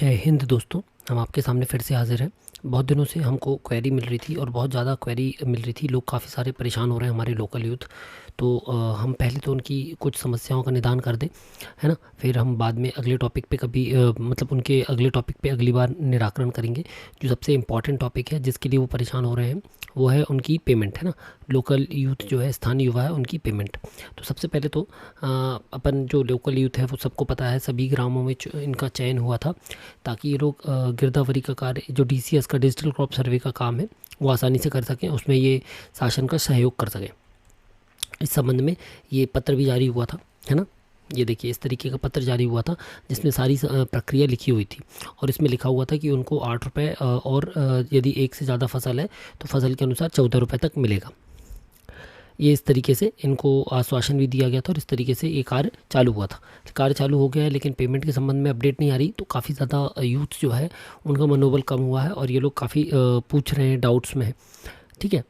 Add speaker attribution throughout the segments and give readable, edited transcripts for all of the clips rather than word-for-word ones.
Speaker 1: जय हिंद दोस्तों, हम आपके सामने फिर से हाजिर हैं। बहुत दिनों से हमको क्वेरी मिल रही थी और बहुत ज़्यादा क्वेरी मिल रही थी। लोग काफ़ी सारे परेशान हो रहे हैं, हमारे लोकल यूथ। तो हम पहले तो उनकी कुछ समस्याओं का निदान कर दें, है ना। फिर हम बाद में अगले टॉपिक पे कभी मतलब उनके अगले टॉपिक पे अगली बार निराकरण करेंगे। जो सबसे इम्पॉर्टेंट टॉपिक है जिसके लिए वो परेशान हो रहे हैं वो है उनकी पेमेंट, है ना। लोकल यूथ जो है, स्थानीय युवा है, उनकी पेमेंट। तो सबसे पहले तो अपन जो लोकल यूथ है वो सबको पता है, सभी ग्रामों में इनका चयन हुआ था ताकि ये लोग गिरदावरी का कार्य, जो डीसीएस का डिजिटल क्रॉप सर्वे का काम है, वो आसानी से कर सकें, उसमें ये शासन का सहयोग कर सकें। इस संबंध में ये पत्र भी जारी हुआ था, है ना। ये देखिए, इस तरीके का पत्र जारी हुआ था जिसमें सारी प्रक्रिया लिखी हुई थी और इसमें लिखा हुआ था कि उनको 8 रुपये और यदि एक से ज़्यादा फसल है तो फसल के अनुसार 14 रुपये तक मिलेगा। ये इस तरीके से इनको आश्वासन भी दिया गया था और इस तरीके से ये कार्य चालू हुआ था। कार्य चालू हो गया है लेकिन पेमेंट के संबंध में अपडेट नहीं आ रही, तो काफ़ी ज़्यादा यूथ जो है उनका मनोबल कम हुआ है और ये लोग काफ़ी पूछ रहे हैं, डाउट्स में है, ठीक है।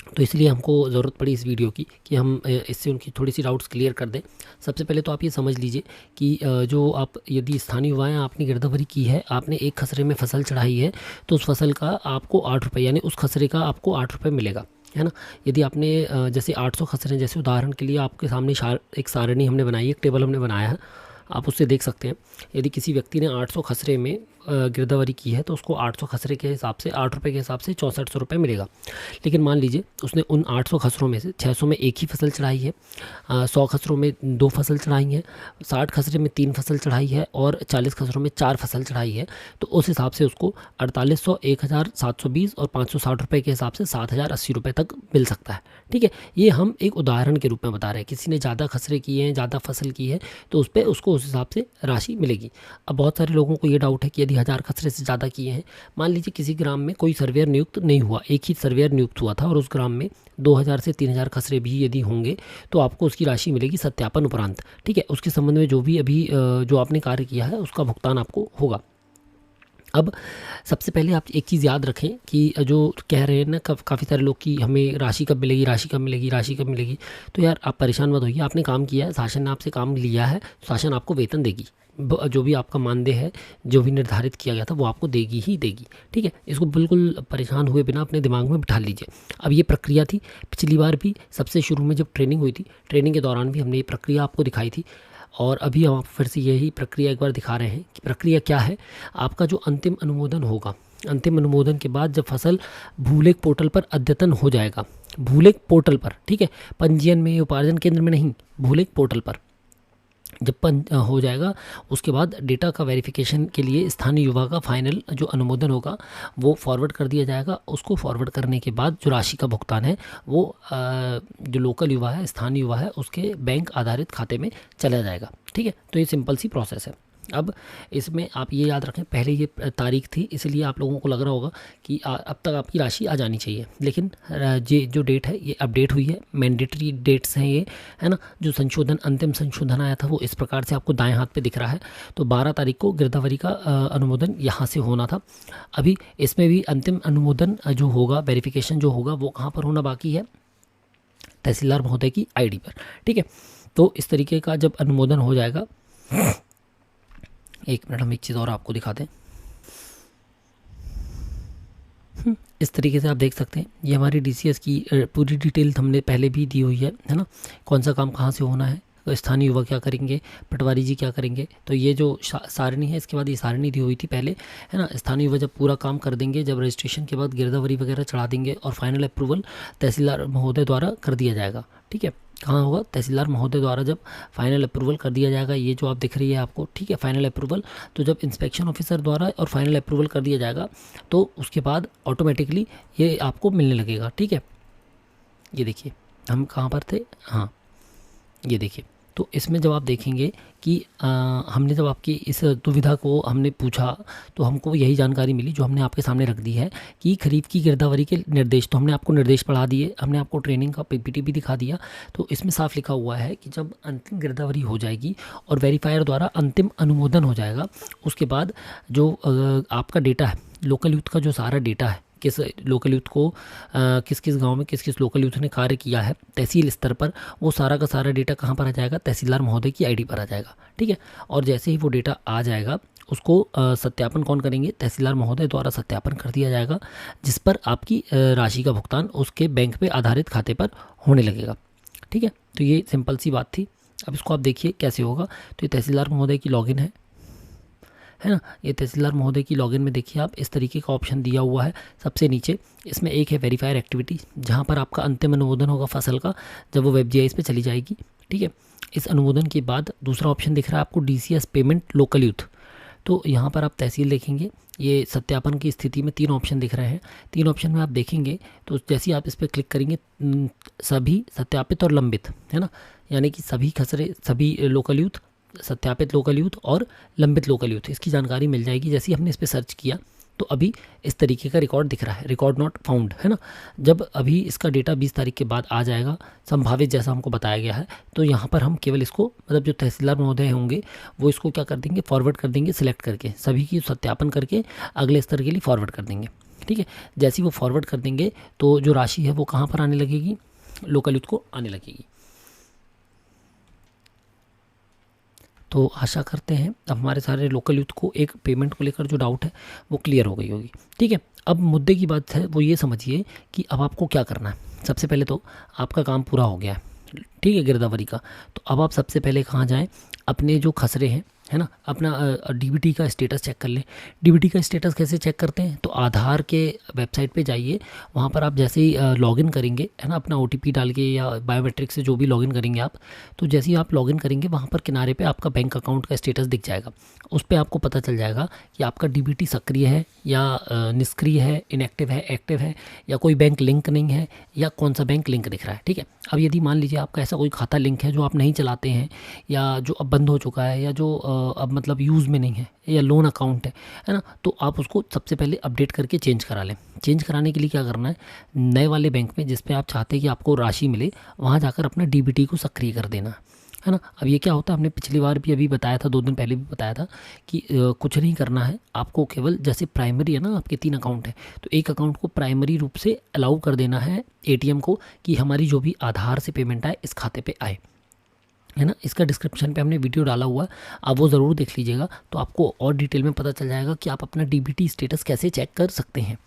Speaker 1: तो इसलिए हमको ज़रूरत पड़ी इस वीडियो की कि हम इससे उनकी थोड़ी सी डाउट्स क्लियर कर दें। सबसे पहले तो आप ये समझ लीजिए कि जो आप यदि स्थानीय युवा हैं, आपने गिरदावरी की है, आपने एक खसरे में फसल चढ़ाई है, तो उस फसल का आपको 8 रुपये, यानी उस खसरे का आपको 8 रुपये मिलेगा, है ना। यदि आपने जैसे 800 खसरे, जैसे उदाहरण के लिए आपके सामने एक सारणी हमने बनाई है, एक टेबल हमने बनाया है, आप उससे देख सकते हैं। यदि किसी व्यक्ति ने 800 खसरे में गिरदावरी की है तो उसको 800 खसरे के हिसाब से 8 रुपये के हिसाब से 6400 रुपये मिलेगा। लेकिन मान लीजिए उसने उन 800 खसरों में से 600 में एक ही फसल चढ़ाई है, 100 खसरों में 2 फसल चढ़ाई है, 60 खसरे में 3 फसल चढ़ाई है और 40 खसरों में 4 फसल चढ़ाई है, तो उस हिसाब से उसको 4800, 1720 और 560 रुपये के हिसाब से 7080 रुपये तक मिल सकता है, ठीक है। ये हम एक उदाहरण के रूप में बता रहे हैं। किसी ने ज़्यादा खसरे किए हैं, ज़्यादा फसल की है, तो उस पर उसको उस हिसाब से राशि मिलेगी। अब बहुत सारे लोगों को ये डाउट है कि यदि 1000 खसरे से ज़्यादा किए हैं, मान लीजिए किसी ग्राम में कोई सर्वेयर नियुक्त नहीं हुआ, एक ही सर्वेयर नियुक्त हुआ था और उस ग्राम में 2000 से 3000 खसरे भी यदि होंगे तो आपको उसकी राशि मिलेगी सत्यापन उपरांत, ठीक है। उसके संबंध में जो भी अभी जो आपने कार्य किया है उसका भुगतान आपको होगा। अब सबसे पहले आप एक चीज़ याद रखें कि जो कह रहे हैं ना काफ़ी सारे लोग कि हमें राशि कब मिलेगी, राशि कब मिलेगी, राशि कब मिलेगी, तो यार आप परेशान मत होइए। आपने काम किया है, शासन ने आपसे काम लिया है, शासन आपको वेतन देगी। जो भी आपका मानदेय है, जो भी निर्धारित किया गया था, वो आपको देगी ही देगी, ठीक है। इसको बिल्कुल परेशान हुए बिना अपने दिमाग में बिठा लीजिए। अब ये प्रक्रिया थी, पिछली बार भी सबसे शुरू में जब ट्रेनिंग हुई थी, ट्रेनिंग के दौरान भी हमने ये प्रक्रिया आपको दिखाई थी और अभी हम फिर से यही प्रक्रिया एक बार दिखा रहे हैं कि प्रक्रिया क्या है। आपका जो अंतिम अनुमोदन होगा, अंतिम अनुमोदन के बाद जब फसल भूलेख पोर्टल पर अद्यतन हो जाएगा, भूलेख पोर्टल पर, ठीक है, पंजीयन में, उपार्जन केंद्र में नहीं, भूलेख पोर्टल पर जब हो जाएगा, उसके बाद डेटा का वेरिफिकेशन के लिए स्थानीय युवा का फाइनल जो अनुमोदन होगा वो फॉरवर्ड कर दिया जाएगा। उसको फॉरवर्ड करने के बाद जो राशि का भुगतान है वो जो लोकल युवा है, स्थानीय युवा है, उसके बैंक आधारित खाते में चला जाएगा, ठीक है। तो ये सिंपल सी प्रोसेस है। अब इसमें आप ये याद रखें, पहले ये तारीख थी इसलिए आप लोगों को लग रहा होगा कि अब तक आपकी राशि आ जानी चाहिए, लेकिन ये जो डेट है ये अपडेट हुई है, मैंडेटरी डेट्स हैं ये, है ना। जो संशोधन, अंतिम संशोधन आया था वो इस प्रकार से आपको दाएं हाथ पे दिख रहा है। तो 12 तारीख को गिरदावरी का अनुमोदन यहाँ से होना था। अभी इसमें भी अंतिम अनुमोदन जो होगा, वेरिफिकेशन जो होगा, वो कहाँ पर होना बाकी है, तहसीलदार महोदय की ID पर, ठीक है। तो इस तरीके का जब अनुमोदन हो जाएगा, एक मिनट हम एक चीज़ और आपको दिखा दें। इस तरीके से आप देख सकते हैं, ये हमारी DCS की पूरी डिटेल हमने पहले भी दी हुई है ना। कौन सा काम कहाँ से होना है, तो स्थानीय युवा क्या करेंगे, पटवारी जी क्या करेंगे, तो ये जो सारणी है, इसके बाद ये सारणी दी हुई थी पहले, है ना। स्थानीय युवा जब पूरा काम कर देंगे, जब रजिस्ट्रेशन के बाद गिरदावरी वगैरह चढ़ा देंगे और फाइनल अप्रूवल तहसीलदार महोदय द्वारा कर दिया जाएगा, ठीक है। कहाँ होगा, तहसीलदार महोदय द्वारा जब फाइनल अप्रूवल कर दिया जाएगा, ये जो आप दिख रही है आपको, ठीक है, फाइनल अप्रूवल। तो जब इंस्पेक्शन ऑफिसर द्वारा और फाइनल अप्रूवल कर दिया जाएगा तो उसके बाद ऑटोमेटिकली ये आपको मिलने लगेगा, ठीक है। ये देखिए हम कहाँ पर थे, हाँ ये देखिए। तो इसमें जब आप देखेंगे कि हमने जब आपकी इस दुविधा को हमने पूछा तो हमको यही जानकारी मिली जो हमने आपके सामने रख दी है कि खरीफ की गिरदावरी के निर्देश, तो हमने आपको निर्देश पढ़ा दिए, हमने आपको ट्रेनिंग का PPT भी दिखा दिया। तो इसमें साफ लिखा हुआ है कि जब अंतिम गिरदावरी हो जाएगी और वेरीफायर द्वारा अंतिम अनुमोदन हो जाएगा, उसके बाद जो आपका डेटा है, लोकल यूथ का जो सारा डेटा है, किस लोकल यूथ को किस किस गांव में किस किस लोकल यूथ ने कार्य किया है तहसील स्तर पर, वो सारा का सारा डेटा कहाँ पर आ जाएगा, तहसीलदार महोदय की ID पर आ जाएगा, ठीक है। और जैसे ही वो डेटा आ जाएगा उसको सत्यापन कौन करेंगे? तहसीलदार महोदय द्वारा सत्यापन कर दिया जाएगा, जिस पर आपकी राशि का भुगतान उसके बैंक पे आधारित खाते पर होने लगेगा। ठीक है, तो ये सिंपल सी बात थी। अब इसको आप देखिए कैसे होगा। तो ये तहसीलदार महोदय की लॉगिन है ना। ये तहसीलदार महोदय की लॉगिन में देखिए आप इस तरीके का ऑप्शन दिया हुआ है सबसे नीचे। इसमें एक है वेरीफायर एक्टिविटी, जहाँ पर आपका अंतिम अनुमोदन होगा फसल का जब वो वेब जीआईएस पे चली जाएगी। ठीक है, इस अनुमोदन के बाद दूसरा ऑप्शन दिख रहा है आपको डीसीएस पेमेंट लोकल यूथ। तो यहाँ पर आप तहसील देखेंगे, ये सत्यापन की स्थिति में 3 ऑप्शन दिख रहे हैं। 3 ऑप्शन में आप देखेंगे तो जैसे ही आप इस पर क्लिक करेंगे सभी सत्यापित और लंबित, है ना, यानी कि सभी खसरे, सभी लोकल यूथ, सत्यापित लोकल यूथ और लंबित लोकल यूथ, इसकी जानकारी मिल जाएगी। जैसे ही हमने इस पर सर्च किया तो अभी इस तरीके का रिकॉर्ड दिख रहा है, रिकॉर्ड नॉट फाउंड, है ना। जब अभी इसका डेटा 20 तारीख के बाद आ जाएगा संभावित, जैसा हमको बताया गया है, तो यहाँ पर हम केवल इसको, मतलब जो तहसीलदार महोदय होंगे वो इसको क्या कर देंगे, फॉरवर्ड कर देंगे, सिलेक्ट करके सभी की सत्यापन करके अगले स्तर के लिए फॉरवर्ड कर देंगे। ठीक है, जैसे ही वो फॉरवर्ड कर देंगे तो जो राशि है वो कहाँ पर आने लगेगी, लोकल यूथ को आने लगेगी। तो आशा करते हैं अब हमारे सारे लोकल यूथ को एक पेमेंट को लेकर जो डाउट है वो क्लियर हो गई होगी। ठीक है, अब मुद्दे की बात है वो ये समझिए कि अब आपको क्या करना है। सबसे पहले तो आपका काम पूरा हो गया है, ठीक है, गिरदावरी का। तो अब आप सबसे पहले कहाँ जाएं, अपने जो खसरे हैं, है ना, अपना डीबीटी का स्टेटस चेक कर लें। डीबीटी का स्टेटस कैसे चेक करते हैं? तो आधार के वेबसाइट पे जाइए, वहाँ पर आप जैसे ही लॉगिन करेंगे, है ना, अपना ओटीपी डाल के या बायोमेट्रिक से जो भी लॉगिन करेंगे आप, तो जैसे ही आप लॉगिन करेंगे वहाँ पर किनारे पे आपका बैंक अकाउंट का स्टेटस दिख जाएगा। उस पर आपको पता चल जाएगा कि आपका डीबीटी सक्रिय है या निष्क्रिय है, इनएक्टिव है, एक्टिव है, या कोई बैंक लिंक नहीं है, या कौन सा बैंक लिंक दिख रहा है। ठीक है, अब यदि मान लीजिए आपका ऐसा कोई खाता लिंक है जो आप नहीं चलाते हैं, या जो अब बंद हो चुका है, या जो अब मतलब यूज़ में नहीं है, या लोन अकाउंट है ना, तो आप उसको सबसे पहले अपडेट करके चेंज करा लें। चेंज कराने के लिए क्या करना है, नए वाले बैंक में जिस पे आप चाहते हैं कि आपको राशि मिले, वहाँ जाकर अपना डीबीटी को सक्रिय कर देना, है ना। अब ये क्या होता है, हमने पिछली बार भी अभी बताया था, 2 दिन पहले भी बताया था कि कुछ नहीं करना है आपको। केवल जैसे प्राइमरी है ना, आपके 3 अकाउंट है, तो एक अकाउंट को प्राइमरी रूप से अलाउ कर देना है एटीएम को कि हमारी जो भी आधार से पेमेंट आए इस खाते पे आए, है ना। इसका डिस्क्रिप्शन पे हमने वीडियो डाला हुआ है, आप वो ज़रूर देख लीजिएगा, तो आपको और डिटेल में पता चल जाएगा कि आप अपना डीबीटी स्टेटस कैसे चेक कर सकते हैं,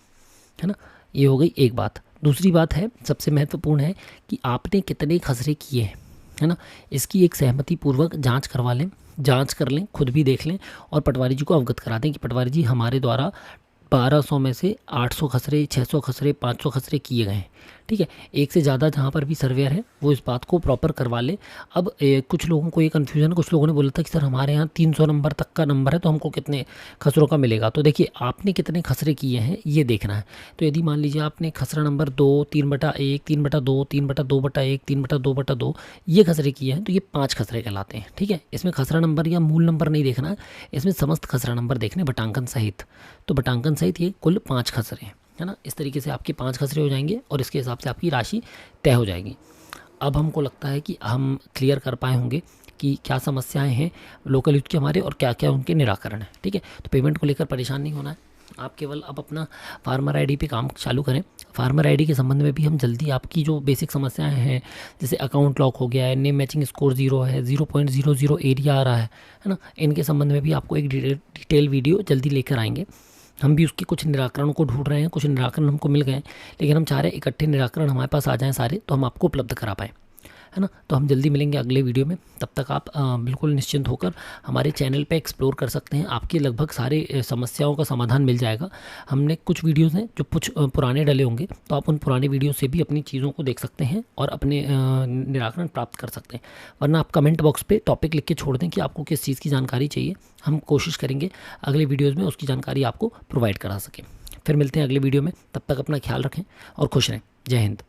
Speaker 1: है ना। ये हो गई एक बात। दूसरी बात है, सबसे महत्वपूर्ण है कि आपने कितने खसरे किए हैं, है ना। इसकी एक सहमति पूर्वक जांच करवा लें, जांच कर लें, खुद भी देख लें, और पटवारी जी को अवगत करा दें कि पटवारी जी हमारे द्वारा 1200 में से 800 खसरे, 600 खसरे, 500 खसरे किए गए हैं। ठीक है, एक से ज़्यादा जहाँ पर भी सर्वेयर है वो इस बात को प्रॉपर करवा ले। अब कुछ लोगों को ये कन्फ्यूजन, कुछ लोगों ने बोला था कि सर हमारे यहाँ 300 नंबर तक का नंबर है तो हमको कितने खसरों का मिलेगा। तो देखिए, आपने कितने खसरे किए हैं ये देखना है। तो यदि मान लीजिए आपने खसरा नंबर 2, 3/1, 3/2, 3/2/1, 3/2/2 ये खसरे किए हैं, तो ये 5 खसरे कहलाते हैं। ठीक है, इसमें खसरा नंबर या मूल नंबर नहीं देखना है, इसमें समस्त खसरा नंबर देखने बटांकन सहित। तो बटांकन सहित ये कुल 5 खसरे हैं, है ना। इस तरीके से आपके 5 खसरे हो जाएंगे और इसके हिसाब से आपकी राशि तय हो जाएगी। अब हमको लगता है कि हम क्लियर कर पाए होंगे कि क्या समस्याएं हैं लोकल यूथ के हमारे और क्या क्या उनके निराकरण है। ठीक है, तो पेमेंट को लेकर परेशान नहीं होना है, आप केवल अब अपना फार्मर आईडी पे काम चालू करें। फार्मर आईडी के संबंध में भी हम जल्दी आपकी जो बेसिक समस्याएं हैं, जैसे अकाउंट लॉक हो गया है, नेम मैचिंग स्कोर 0 है, 0.00 एरिया आ रहा है ना, इनके संबंध में भी आपको एक डिटेल वीडियो जल्दी लेकर आएंगे। हम भी उसके कुछ निराकरणों को ढूंढ रहे हैं, कुछ निराकरण हमको मिल गए, लेकिन हम चाह रहे हैं इकट्ठे निराकरण हमारे पास आ जाएं सारे, तो हम आपको उपलब्ध करा पाएँ, है ना। तो हम जल्दी मिलेंगे अगले वीडियो में। तब तक आप बिल्कुल निश्चिंत होकर हमारे चैनल पे एक्सप्लोर कर सकते हैं, आपके लगभग सारे समस्याओं का समाधान मिल जाएगा। हमने कुछ वीडियोस हैं जो कुछ पुराने डले होंगे, तो आप उन पुराने वीडियो से भी अपनी चीज़ों को देख सकते हैं और अपने निराकरण प्राप्त कर सकते हैं। वरना आप कमेंट बॉक्स पे टॉपिक लिख के छोड़ दें कि आपको किस चीज़ की जानकारी चाहिए, हम कोशिश करेंगे अगले वीडियोज़ में उसकी जानकारी आपको प्रोवाइड करा सकें। फिर मिलते हैं अगले वीडियो में, तब तक अपना ख्याल रखें और खुश रहें। जय हिंद।